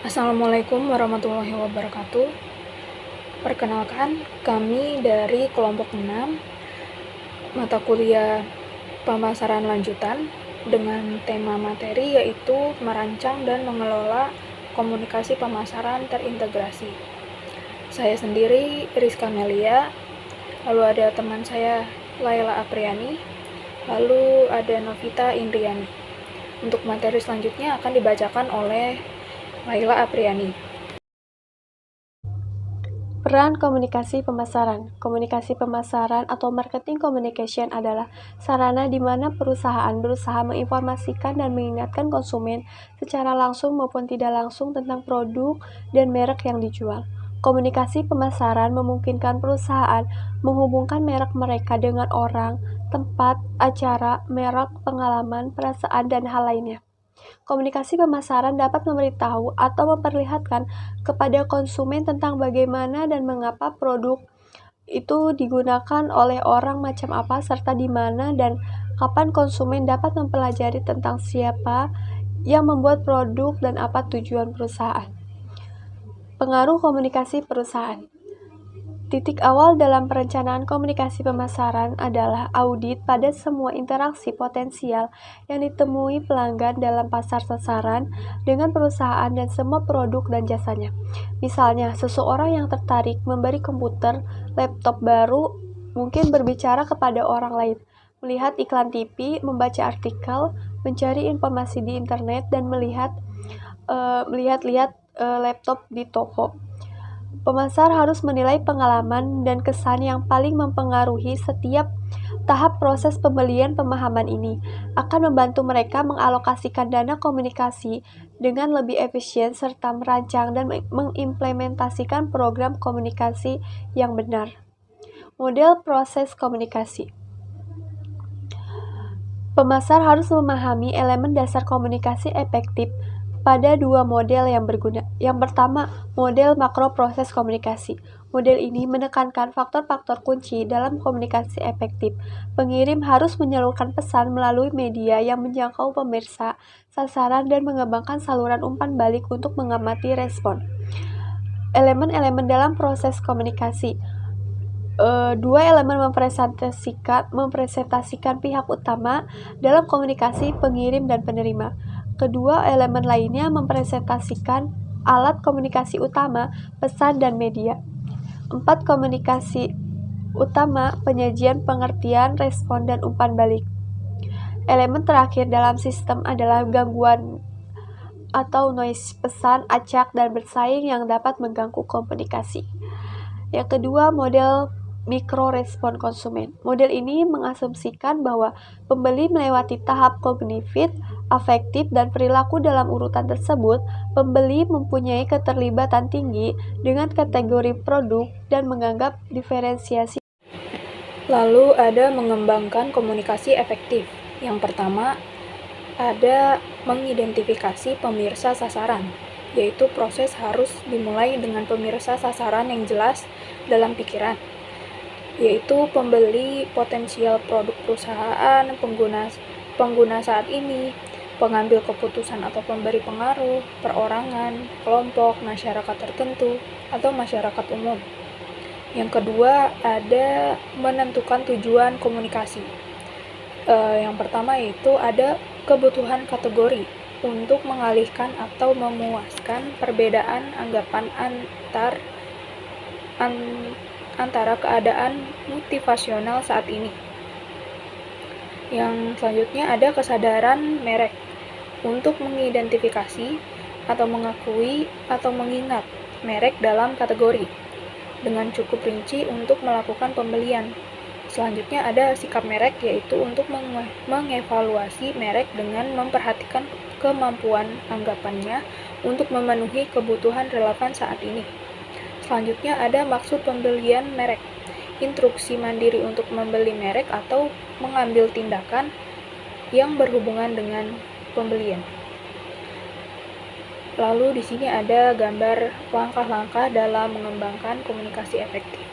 Assalamualaikum warahmatullahi wabarakatuh. Perkenalkan, kami dari kelompok 6, mata kuliah pemasaran lanjutan dengan tema materi yaitu merancang dan mengelola komunikasi pemasaran terintegrasi. Saya sendiri Rizka Melia, lalu ada teman saya Laila Apriani, lalu ada Novita Indriani. Untuk materi selanjutnya akan dibacakan oleh Laila Apriani. Peran komunikasi pemasaran. Komunikasi pemasaran atau marketing communication adalah sarana di mana perusahaan berusaha menginformasikan dan mengingatkan konsumen secara langsung maupun tidak langsung tentang produk dan merek yang dijual. Komunikasi pemasaran memungkinkan perusahaan menghubungkan merek mereka dengan orang, tempat, acara, merek, pengalaman, perasaan, dan hal lainnya. Komunikasi pemasaran dapat memberitahu atau memperlihatkan kepada konsumen tentang bagaimana dan mengapa produk itu digunakan oleh orang macam apa serta di mana dan kapan konsumen dapat mempelajari tentang siapa yang membuat produk dan apa tujuan perusahaan. Pengaruh komunikasi perusahaan. Titik awal dalam perencanaan komunikasi pemasaran adalah audit pada semua interaksi potensial yang ditemui pelanggan dalam pasar sasaran dengan perusahaan dan semua produk dan jasanya. Misalnya, seseorang yang tertarik memberi komputer, laptop baru mungkin berbicara kepada orang lain, melihat iklan TV, membaca artikel, mencari informasi di internet, dan melihat-lihat laptop di toko. Pemasar harus menilai pengalaman dan kesan yang paling mempengaruhi setiap tahap proses pembelian. Pemahaman ini akan membantu mereka mengalokasikan dana komunikasi dengan lebih efisien serta merancang dan mengimplementasikan program komunikasi yang benar. Model proses komunikasi. Pemasar harus memahami elemen dasar komunikasi efektif pada dua model yang berguna. Yang pertama, model makro proses komunikasi. Model ini menekankan faktor-faktor kunci dalam komunikasi efektif. Pengirim harus menyalurkan pesan melalui media yang menjangkau pemirsa, sasaran, dan mengembangkan saluran umpan balik untuk mengamati respon. Elemen-elemen dalam proses komunikasi. Dua elemen mempresentasikan pihak utama dalam komunikasi pengirim dan penerima. Kedua elemen lainnya mempresentasikan alat komunikasi utama, pesan, dan media. 4. Komunikasi utama, penyajian, pengertian, respon, dan umpan balik. Elemen terakhir dalam sistem adalah gangguan atau noise, pesan, acak, dan bersaing yang dapat mengganggu komunikasi. Yang kedua, model mikro-respon konsumen. Model ini mengasumsikan bahwa pembeli melewati tahap kognitif, afektif, dan perilaku dalam urutan tersebut. Pembeli mempunyai keterlibatan tinggi dengan kategori produk dan menganggap diferensiasi. Lalu ada mengembangkan komunikasi efektif. Yang pertama, ada mengidentifikasi pemirsa sasaran, yaitu proses harus dimulai dengan pemirsa sasaran yang jelas dalam pikiran, yaitu pembeli potensial produk perusahaan, pengguna saat ini, pengambil keputusan atau pemberi pengaruh, perorangan, kelompok, masyarakat tertentu, atau masyarakat umum. Yang kedua, ada menentukan tujuan komunikasi. Yang pertama yaitu ada kebutuhan kategori untuk mengalihkan atau memuaskan perbedaan anggapan antara keadaan motivasional saat ini. Yang selanjutnya ada kesadaran merek untuk mengidentifikasi atau mengakui atau mengingat merek dalam kategori dengan cukup rinci untuk melakukan pembelian. Selanjutnya ada sikap merek, yaitu untuk mengevaluasi merek dengan memperhatikan kemampuan anggapannya untuk memenuhi kebutuhan relevan saat ini. Selanjutnya ada maksud pembelian merek, instruksi mandiri untuk membeli merek atau mengambil tindakan yang berhubungan dengan pembelian. Lalu di sini ada gambar langkah-langkah dalam mengembangkan komunikasi efektif.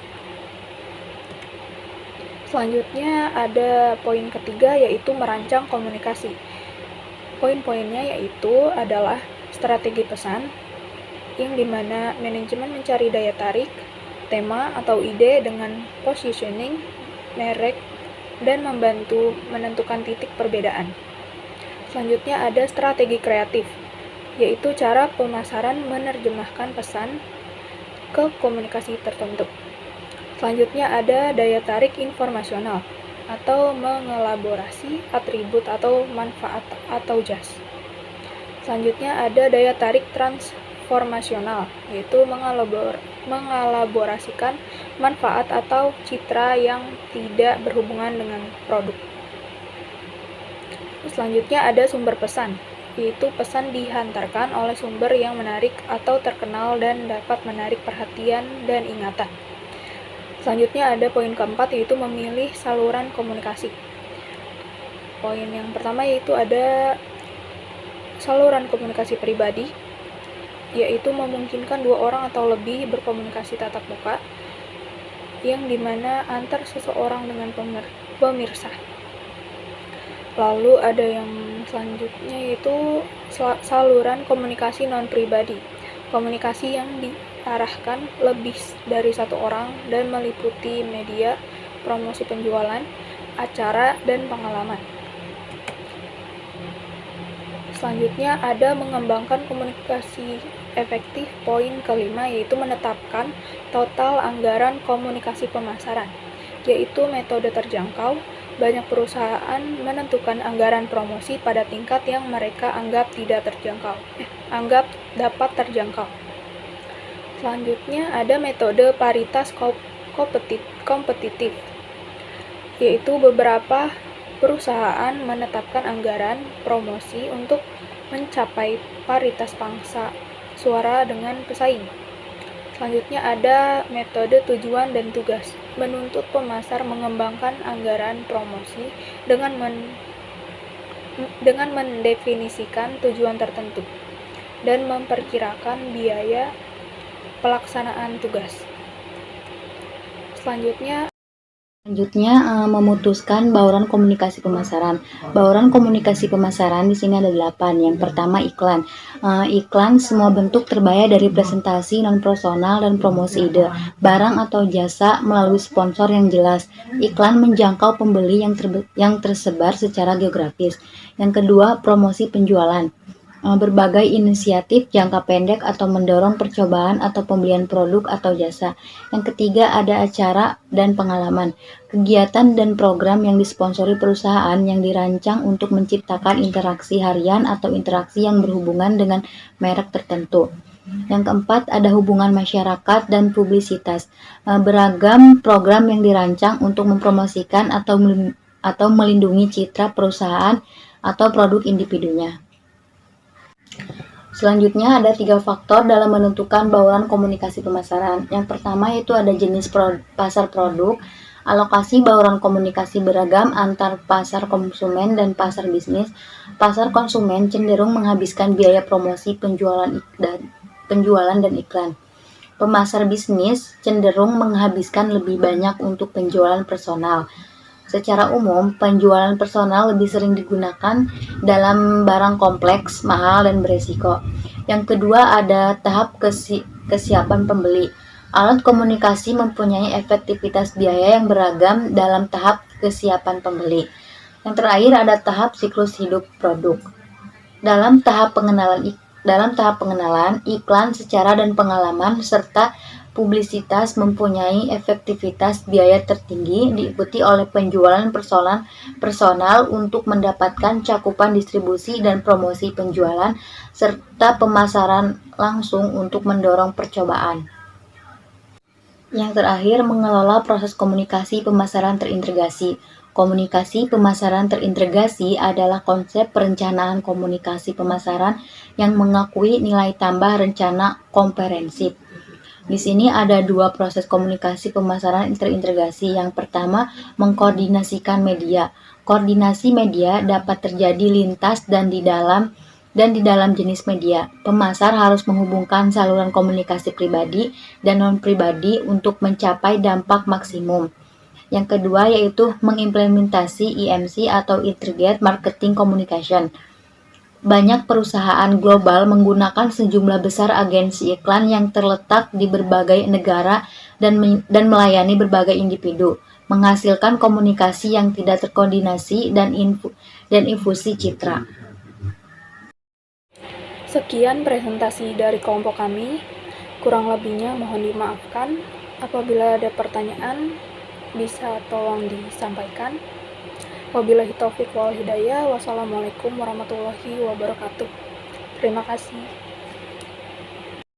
Selanjutnya ada poin ketiga, yaitu merancang komunikasi. Poin-poinnya yaitu adalah strategi pesan, yang dimana manajemen mencari daya tarik, tema atau ide dengan positioning, merek, dan membantu menentukan titik perbedaan. Selanjutnya ada strategi kreatif, yaitu cara pemasaran menerjemahkan pesan ke komunikasi tertentu. Selanjutnya ada daya tarik informasional, atau mengelaborasi atribut atau manfaat atau jas. Selanjutnya ada daya tarik transformasional, yaitu mengelaborasikan manfaat atau citra yang tidak berhubungan dengan produk. Selanjutnya ada sumber pesan, yaitu pesan dihantarkan oleh sumber yang menarik atau terkenal dan dapat menarik perhatian dan ingatan. Selanjutnya ada poin keempat, yaitu memilih saluran komunikasi. Poin yang pertama yaitu ada saluran komunikasi pribadi, yaitu memungkinkan dua orang atau lebih berkomunikasi tatap muka, yang dimana antar seseorang dengan pemirsa. Lalu ada yang selanjutnya yaitu saluran komunikasi non-pribadi, komunikasi yang diarahkan lebih dari satu orang dan meliputi media, promosi penjualan, acara, dan pengalaman. Selanjutnya ada mengembangkan komunikasi efektif. Poin kelima yaitu menetapkan total anggaran komunikasi pemasaran, yaitu metode terjangkau. Banyak perusahaan menentukan anggaran promosi pada tingkat yang mereka anggap dapat terjangkau. Selanjutnya ada metode paritas kompetitif, yaitu beberapa perusahaan menetapkan anggaran promosi untuk mencapai paritas pangsa suara dengan pesaing. Selanjutnya ada metode tujuan dan tugas, menuntut pemasar mengembangkan anggaran promosi dengan mendefinisikan tujuan tertentu dan memperkirakan biaya pelaksanaan tugas. Selanjutnya, memutuskan bauran komunikasi pemasaran. Bauran komunikasi pemasaran di sini ada 8. Yang pertama, iklan. Iklan semua bentuk terbayar dari presentasi non-personal dan promosi ide, barang atau jasa melalui sponsor yang jelas. Iklan menjangkau pembeli yang tersebar secara geografis. Yang kedua, promosi penjualan. Berbagai inisiatif jangka pendek atau mendorong percobaan atau pembelian produk atau jasa. Yang ketiga, ada acara dan pengalaman. Kegiatan dan program yang disponsori perusahaan yang dirancang untuk menciptakan interaksi harian atau interaksi yang berhubungan dengan merek tertentu. Yang keempat, ada hubungan masyarakat dan publisitas. Beragam program yang dirancang untuk mempromosikan atau melindungi citra perusahaan atau produk individunya. Selanjutnya ada 3 faktor dalam menentukan bauran komunikasi pemasaran. Yang pertama yaitu ada jenis pasar produk, alokasi bauran komunikasi beragam antar pasar konsumen dan pasar bisnis. Pasar konsumen cenderung menghabiskan biaya promosi penjualan dan iklan. Pemasar bisnis cenderung menghabiskan lebih banyak untuk penjualan personal. Secara umum, penjualan personal lebih sering digunakan dalam barang kompleks, mahal, dan beresiko. Yang kedua ada tahap kesiapan pembeli. Alat komunikasi mempunyai efektivitas biaya yang beragam dalam tahap kesiapan pembeli. Yang terakhir ada tahap siklus hidup produk. Dalam tahap pengenalan, iklan secara dan pengalaman serta publisitas mempunyai efektivitas biaya tertinggi, diikuti oleh penjualan personal untuk mendapatkan cakupan distribusi dan promosi penjualan, serta pemasaran langsung untuk mendorong percobaan. Yang terakhir, mengelola proses komunikasi pemasaran terintegrasi. Komunikasi pemasaran terintegrasi adalah konsep perencanaan komunikasi pemasaran yang mengakui nilai tambah rencana komprehensif. Di sini ada 2 proses komunikasi pemasaran terintegrasi. Yang pertama, mengkoordinasikan media. Koordinasi media dapat terjadi lintas dan di dalam jenis media. Pemasar harus menghubungkan saluran komunikasi pribadi dan non-pribadi untuk mencapai dampak maksimum. Yang kedua yaitu mengimplementasi IMC atau Integrated Marketing Communication. Banyak perusahaan global menggunakan sejumlah besar agensi iklan yang terletak di berbagai negara dan melayani berbagai individu, menghasilkan komunikasi yang tidak terkoordinasi dan infusi citra. Sekian presentasi dari kelompok kami. Kurang lebihnya mohon dimaafkan. Apabila ada pertanyaan, bisa tolong disampaikan. Wabillahi taufiq wal hidayah. Wassalamualaikum warahmatullahi wabarakatuh. Terima kasih.